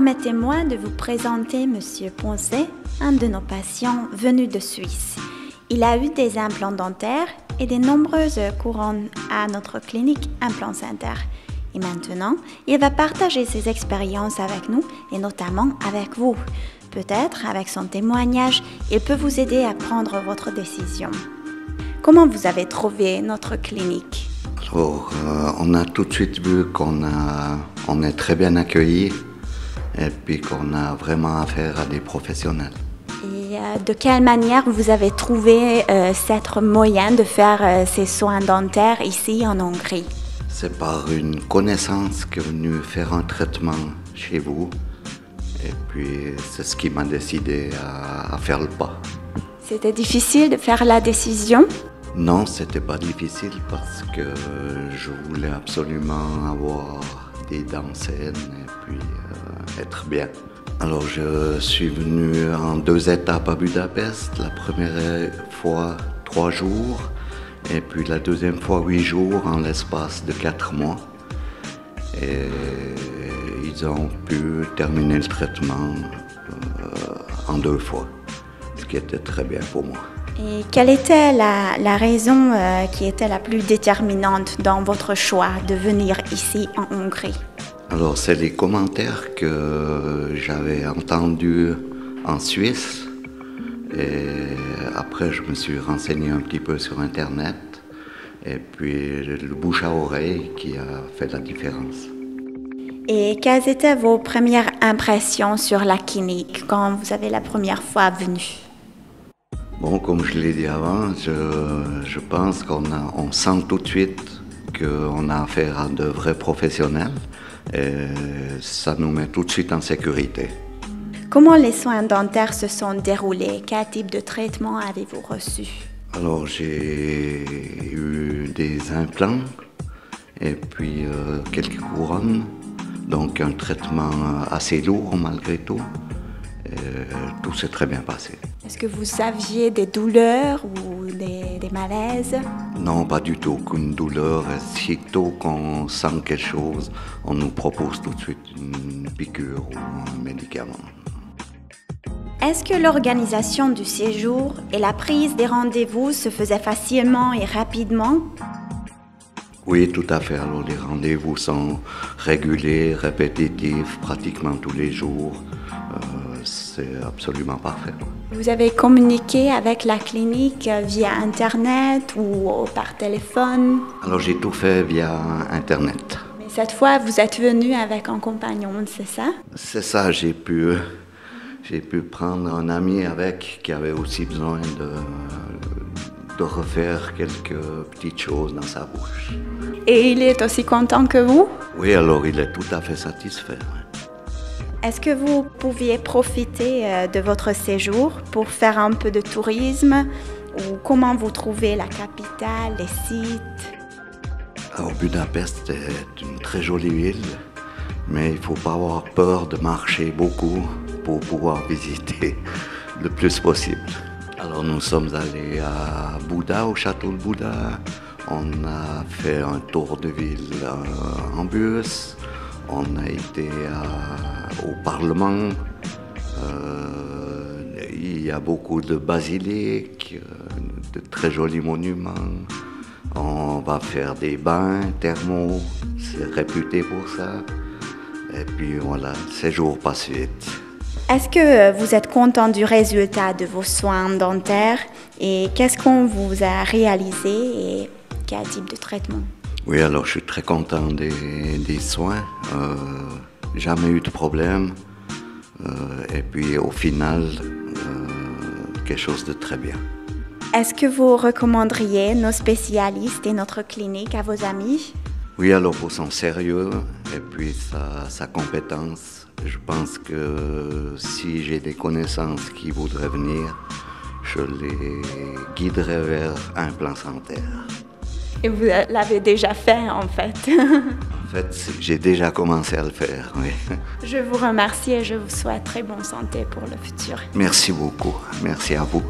permettez-moi de vous présenter Monsieur Poncet, un de nos patients venus de Suisse. Il a eu des implants dentaires et de nombreuses couronnes à notre clinique Implant Center. Et maintenant, il va partager ses expériences avec nous et notamment avec vous. Peut-être, avec son témoignage, il peut vous aider à prendre votre décision. Comment vous avez trouvé notre clinique? Alors, on a tout de suite vu qu'on est très bien accueillis et puis qu'on a vraiment affaire à des professionnels. Et de quelle manière vous avez trouvé cet moyen de faire ces soins dentaires ici en Hongrie? C'est par une connaissance qui est venue faire un traitement chez vous. Et puis, c'est ce qui m'a décidé à faire le pas. C'était difficile de faire la décision? Non, c'était pas difficile parce que je voulais absolument avoir des dents saines et puis être bien. Alors, je suis venu en 2 étapes à Budapest. La première fois, 3 jours. Et puis la deuxième fois, 8 jours en l'espace de 4 mois. Et ils ont pu terminer le traitement en 2 fois, ce qui était très bien pour moi. Et quelle était la raison qui était la plus déterminante dans votre choix de venir ici en Hongrie? Alors, c'est les commentaires que j'avais entendus en Suisse. Et après, je me suis renseigné un petit peu sur Internet. Et puis, le bouche à oreille qui a fait la différence. Et quelles étaient vos premières impressions sur la clinique quand vous avez la première fois venu? Bon, comme je l'ai dit avant, je pense qu'on sent tout de suite qu'on a affaire à de vrais professionnels. Et ça nous met tout de suite en sécurité. Comment les soins dentaires se sont déroulés? Quel type de traitement avez-vous reçu? Alors, j'ai eu des implants et puis quelques couronnes. Donc, un traitement assez lourd malgré tout. Et tout s'est très bien passé. Est-ce que vous aviez des douleurs ou des malaises? Non, pas du tout. Aucune douleur. Sitôt qu'on sent quelque chose, on nous propose tout de suite une piqûre ou un médicament. Est-ce que l'organisation du séjour et la prise des rendez-vous se faisaient facilement et rapidement? Oui, tout à fait. Alors, les rendez-vous sont réguliers, répétitifs, pratiquement tous les jours. C'est absolument parfait. Vous avez communiqué avec la clinique via Internet ou par téléphone? Alors, j'ai tout fait via Internet. Mais cette fois, vous êtes venu avec un compagnon, c'est ça? C'est ça, j'ai pu prendre un ami avec qui avait aussi besoin de refaire quelques petites choses dans sa bouche. Et il est aussi content que vous? Oui, alors il est tout à fait satisfait. Est-ce que vous pouviez profiter de votre séjour pour faire un peu de tourisme? Ou comment vous trouvez la capitale, les sites? Alors, Budapest est une très jolie ville, mais il ne faut pas avoir peur de marcher beaucoup pour pouvoir visiter le plus possible. Alors, nous sommes allés à Buda, au château de Buda. On a fait un tour de ville en bus. On a été au Parlement. Il y a beaucoup de basiliques, de très jolis monuments. On va faire des bains thermaux, c'est réputé pour ça. Et puis voilà, séjour passe vite. Est-ce que vous êtes content du résultat de vos soins dentaires et qu'est-ce qu'on vous a réalisé et quel type de traitement? Oui, alors je suis très content des soins. Jamais eu de problème. Et puis au final, quelque chose de très bien. Est-ce que vous recommanderiez nos spécialistes et notre clinique à vos amis? Oui, alors pour son sérieux et puis sa compétence, je pense que si j'ai des connaissances qui voudraient venir, je les guiderai vers Implant Center. Et vous l'avez déjà fait en fait. En fait, j'ai déjà commencé à le faire, oui. Je vous remercie et je vous souhaite très bonne santé pour le futur. Merci beaucoup. Merci à vous.